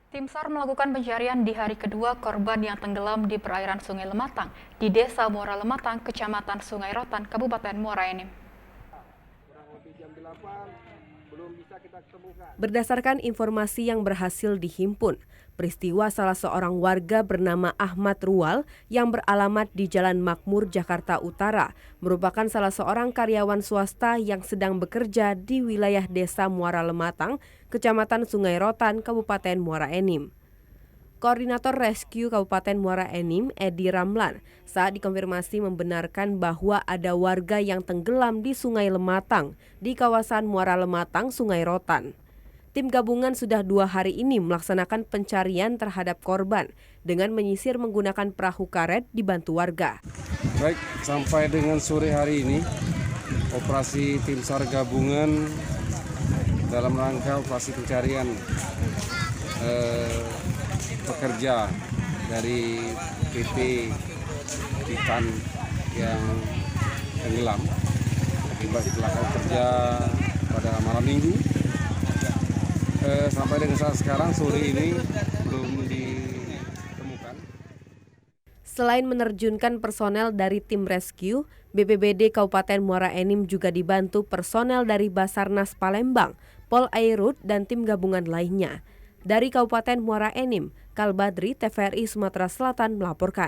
Tim SAR melakukan pencarian di hari kedua korban yang tenggelam di perairan Sungai Lematang di Desa Muara Lematang, Kecamatan Sungai Rotan, Kabupaten Muara Enim. Berdasarkan informasi yang berhasil dihimpun, peristiwa salah seorang warga bernama Ahmad Rual yang beralamat di Jalan Makmur, Jakarta Utara merupakan salah seorang karyawan swasta yang sedang bekerja di wilayah Desa Muara Lematang, Kecamatan Sungai Rotan, Kabupaten Muara Enim. Koordinator Rescue Kabupaten Muara Enim, Edi Ramlan, saat dikonfirmasi membenarkan bahwa ada warga yang tenggelam di Sungai Lematang di kawasan Muara Lematang, Sungai Rotan. Tim gabungan sudah 2 hari ini melaksanakan pencarian terhadap korban dengan menyisir menggunakan perahu karet dibantu warga. Baik, sampai dengan sore hari ini, operasi tim SAR gabungan dalam rangka operasi pencarian pekerja dari PT Titan yang tenggelam akibat kecelakaan kerja pada malam minggu. Sampai dengan saat sekarang sore ini belum ditemukan. Selain menerjunkan personel dari tim rescue, BPBD Kabupaten Muara Enim juga dibantu personel dari Basarnas Palembang, Pol Airut, dan tim gabungan lainnya. Dari Kabupaten Muara Enim, Kalbadri, TVRI Sumatera Selatan melaporkan.